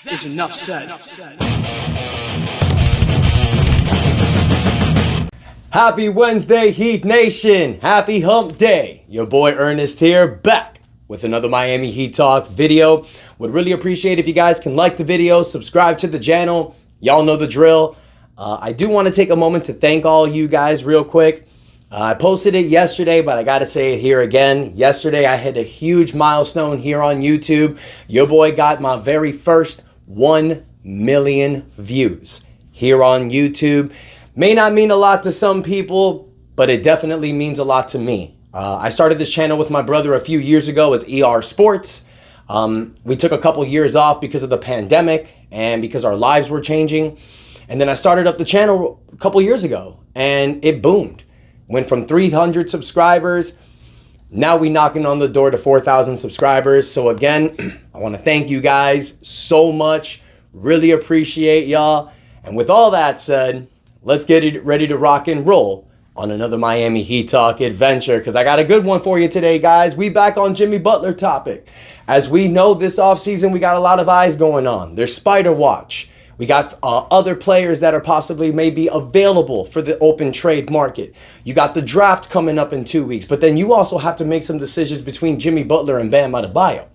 is enough said. Happy Wednesday, Heat Nation. Happy Hump Day. Your boy Ernest here, back with another Miami Heat Talk video. Would really appreciate if you guys can like the video, subscribe to the channel. Y'all know the drill. I do want to take a moment to thank all you guys real quick. I posted it yesterday, but I got to say it here again. Yesterday, I hit a huge milestone here on YouTube. Your boy got my very first 1 million views here on YouTube. May not mean a lot to some people, but it definitely means a lot to me. I started this channel with my brother a few years ago as ER Sports. We took a couple years off because of the pandemic and because our lives were changing. And then I started up the channel a couple years ago and it boomed. Went from 300 subscribers. Now we knocking on the door to 4,000 subscribers. So again, I want to thank you guys so much. Really appreciate y'all. And with all that said, let's get it ready to rock and roll on another Miami Heat Talk adventure, because I got a good one for you today, guys. We back on Jimmy Butler topic. As we know, this offseason, we got a lot of eyes going on. There's Spider Watch. We got other players that are possibly maybe available for the open trade market. You got the draft coming up in 2 weeks, but then you also have to make some decisions between Jimmy Butler and Bam Adebayo.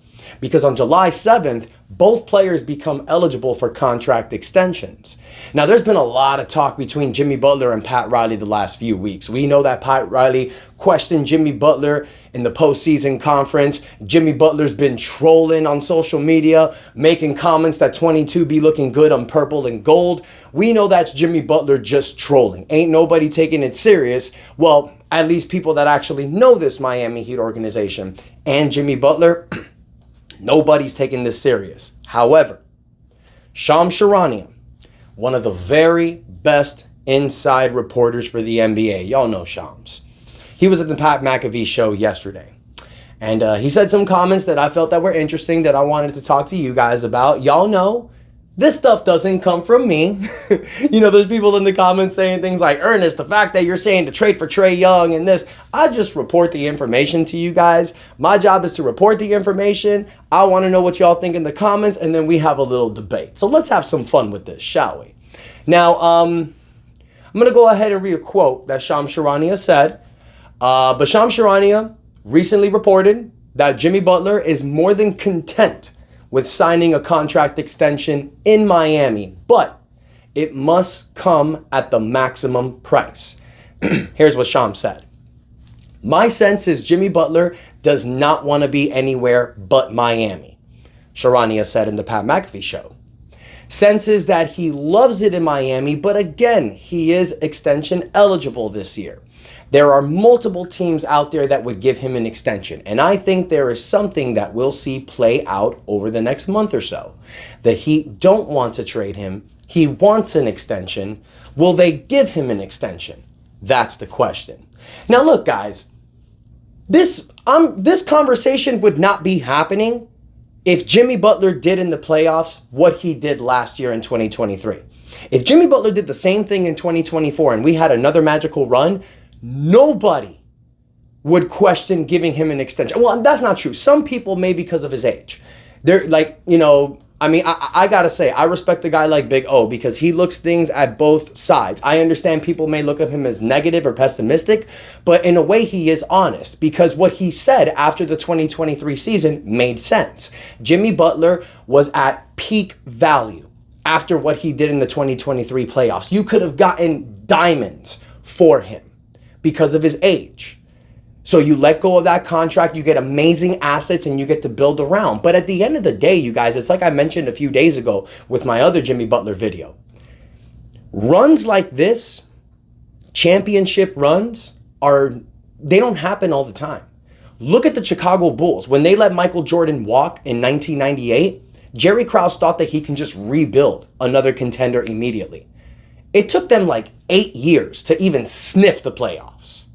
Because on July 7th, both players become eligible for contract extensions. Now, there's been a lot of talk between Jimmy Butler and Pat Riley the last few weeks. We know that Pat Riley questioned Jimmy Butler in the postseason conference. Jimmy Butler's been trolling on social media, making comments that 22 be looking good on purple and gold. We know that's Jimmy Butler just trolling. Ain't nobody taking it serious. Well, at least people that actually know this Miami Heat organization and Jimmy Butler, nobody's taking this serious. However, SHAMS, one of the very best inside reporters for the NBA. Y'all know SHAMS. He was at the Pat McAfee show yesterday. And he said some comments that I felt that were interesting that I wanted to talk to you guys about. Y'all know this stuff doesn't come from me. You know, there's people in the comments saying things like, Ernest, the fact that you're saying to trade for Trae Young and this, I just report the information to you guys. My job is to report the information. I want to know what y'all think in the comments, and then we have a little debate. So let's have some fun with this, shall we? Now, I'm going to go ahead and read a quote that SHAMS said. But SHAMS recently reported that Jimmy Butler is more than content with signing a contract extension in Miami, but it must come at the maximum price. Here's what SHAMS said. My sense is Jimmy Butler does not want to be anywhere but Miami, Sharania said in the Pat McAfee show. Sense is that he loves it in Miami, but again, he is extension eligible this year. There are multiple teams out there that would give him an extension, and I think there is something that we'll see play out over the next month or so. The Heat don't want to trade him. He wants an extension. Will they give him an extension? That's the question. Now look, guys, this conversation would not be happening if Jimmy Butler did in the playoffs what he did last year in 2023. If Jimmy Butler did the same thing in 2024 and we had another magical run, nobody would question giving him an extension. Well, that's not true. Some people may because of his age. They're like, you know, I mean, I gotta say, I respect a guy like Big O because he looks things at both sides. I understand people may look at him as negative or pessimistic, but in a way he is honest because what he said after the 2023 season made sense. Jimmy Butler was at peak value after what he did in the 2023 playoffs. You could have gotten diamonds for him because of his age. So you let go of that contract, you get amazing assets, and you get to build around. But at the end of the day, you guys, it's like I mentioned a few days ago with my other Jimmy Butler video. Runs like this, championship runs, they don't happen all the time. Look at the Chicago Bulls. When they let Michael Jordan walk in 1998, Jerry Krause thought that he can just rebuild another contender immediately. It took them like 8 years to even sniff the playoffs.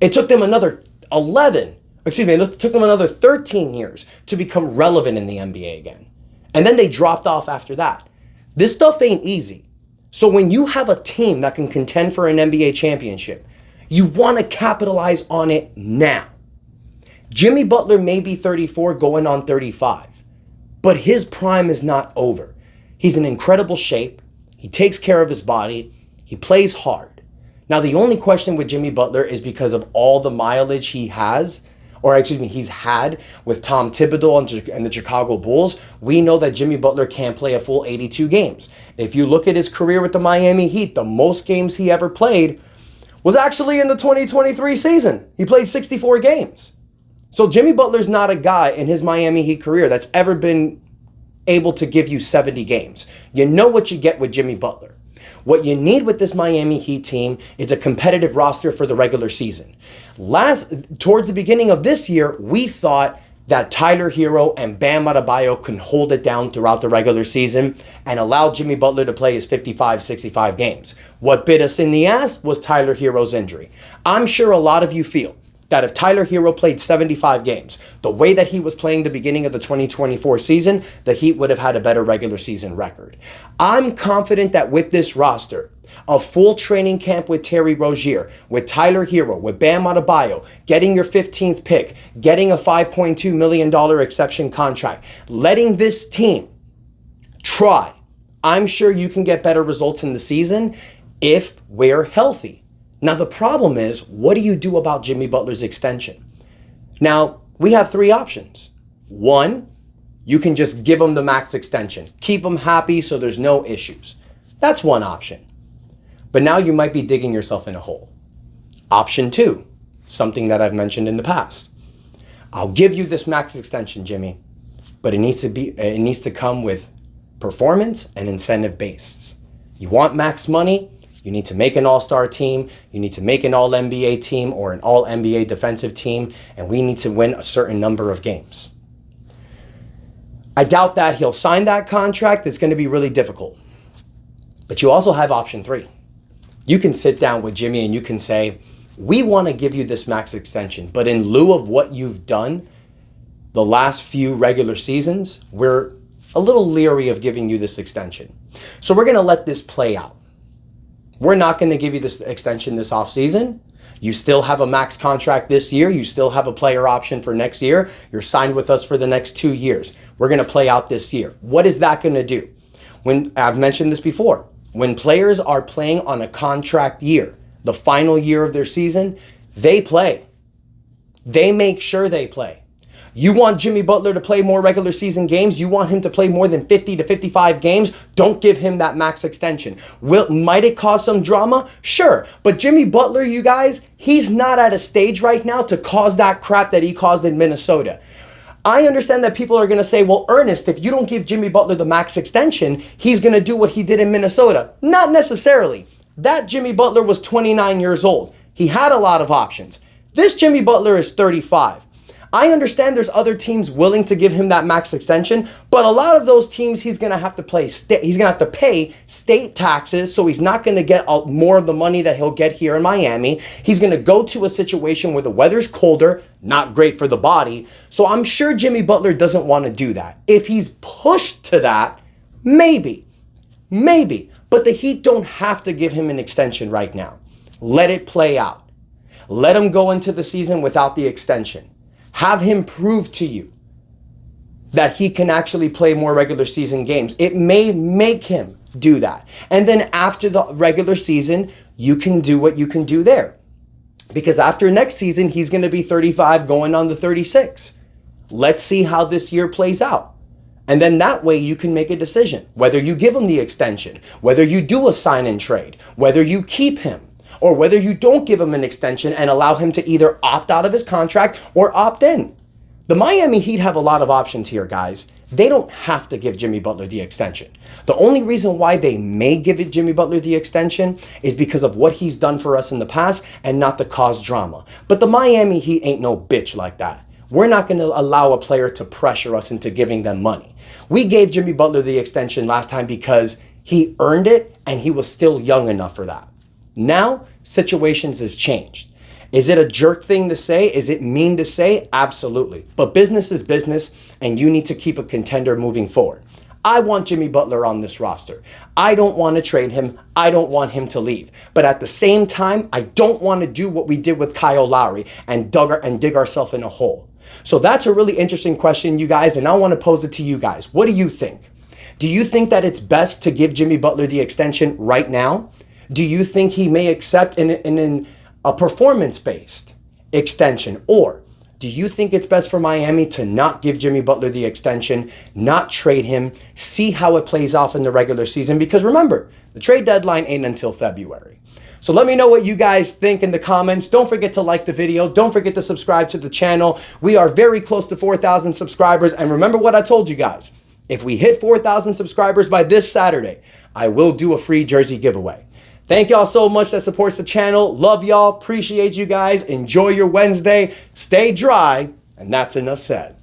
It took them another 13 years to become relevant in the NBA again. And then they dropped off after that. This stuff ain't easy. So when you have a team that can contend for an NBA championship, you want to capitalize on it now. Jimmy Butler may be 34 going on 35, but his prime is not over. He's in incredible shape. He takes care of his body. He plays hard. Now, the only question with Jimmy Butler is because of all the mileage he's had with Tom Thibodeau and the Chicago Bulls. We know that Jimmy Butler can't play a full 82 games. If you look at his career with the Miami Heat, the most games he ever played was actually in the 2023 season. He played 64 games. So Jimmy Butler's not a guy in his Miami Heat career that's ever been able to give you 70 games. You know what you get with Jimmy Butler. What you need with this Miami Heat team is a competitive roster for the regular season. Towards the beginning of this year, we thought that Tyler Hero and Bam Adebayo can hold it down throughout the regular season and allow Jimmy Butler to play his 55, 65 games. What bit us in the ass was Tyler Hero's injury. I'm sure a lot of you feel that if Tyler Hero played 75 games, the way that he was playing the beginning of the 2024 season, the Heat would have had a better regular season record. I'm confident that with this roster, a full training camp with Terry Rozier, with Tyler Hero, with Bam Adebayo, getting your 15th pick, getting a $5.2 million exception contract, letting this team try, I'm sure you can get better results in the season if we're healthy. Now, the problem is, what do you do about Jimmy Butler's extension? Now, we have three options. One, you can just give him the max extension. Keep him happy so there's no issues. That's one option. But now you might be digging yourself in a hole. Option two, something that I've mentioned in the past. I'll give you this max extension, Jimmy, but it needs to come with performance and incentive based. You want max money? You need to make an all-star team. You need to make an all-NBA team or an all-NBA defensive team, and we need to win a certain number of games. I doubt that he'll sign that contract. It's going to be really difficult. But you also have option three. You can sit down with Jimmy and you can say, we want to give you this max extension, but in lieu of what you've done the last few regular seasons, we're a little leery of giving you this extension. So we're going to let this play out. We're not going to give you this extension this offseason. You still have a max contract this year. You still have a player option for next year. You're signed with us for the next 2 years. We're going to play out this year. What is that going to do? When I've mentioned this before, when players are playing on a contract year, the final year of their season, they play. They make sure they play. You want Jimmy Butler to play more regular season games? You want him to play more than 50 to 55 games? Don't give him that max extension. Might it cause some drama? Sure. But Jimmy Butler, you guys, he's not at a stage right now to cause that crap that he caused in Minnesota. I understand that people are going to say, well, Ernest, if you don't give Jimmy Butler the max extension, he's going to do what he did in Minnesota. Not necessarily. That Jimmy Butler was 29 years old. He had a lot of options. This Jimmy Butler is 35. I understand there's other teams willing to give him that max extension, but a lot of those teams he's going to have to pay state taxes, so he's not going to get more of the money that he'll get here in Miami. He's going to go to a situation where the weather's colder, not great for the body. So I'm sure Jimmy Butler doesn't want to do that. If he's pushed to that, maybe. But the Heat don't have to give him an extension right now. Let it play out. Let him go into the season without the extension. Have him prove to you that he can actually play more regular season games. It may make him do that. And then after the regular season, you can do what you can do there. Because after next season, he's going to be 35 going on the 36. Let's see how this year plays out. And then that way you can make a decision. Whether you give him the extension, whether you do a sign and trade, whether you keep him, or whether you don't give him an extension and allow him to either opt out of his contract or opt in. The Miami Heat have a lot of options here, guys. They don't have to give Jimmy Butler the extension. The only reason why they may give Jimmy Butler the extension is because of what he's done for us in the past and not to cause drama. But the Miami Heat ain't no bitch like that. We're not going to allow a player to pressure us into giving them money. We gave Jimmy Butler the extension last time because he earned it and he was still young enough for that. Now, situations have changed. Is it a jerk thing to say? Is it mean to say? Absolutely. But business is business, and you need to keep a contender moving forward. I want Jimmy Butler on this roster. I don't want to trade him. I don't want him to leave. But at the same time, I don't want to do what we did with Kyle Lowry and dig ourselves in a hole. So that's a really interesting question, you guys, and I want to pose it to you guys. What do you think? Do you think that it's best to give Jimmy Butler the extension right now? Do you think he may accept a performance-based extension? Or do you think it's best for Miami to not give Jimmy Butler the extension, not trade him, see how it plays off in the regular season? Because remember, the trade deadline ain't until February. So let me know what you guys think in the comments. Don't forget to like the video. Don't forget to subscribe to the channel. We are very close to 4,000 subscribers. And remember what I told you guys. If we hit 4,000 subscribers by this Saturday, I will do a free jersey giveaway. Thank y'all so much that supports the channel. Love y'all. Appreciate you guys. Enjoy your Wednesday. Stay dry. And that's enough said.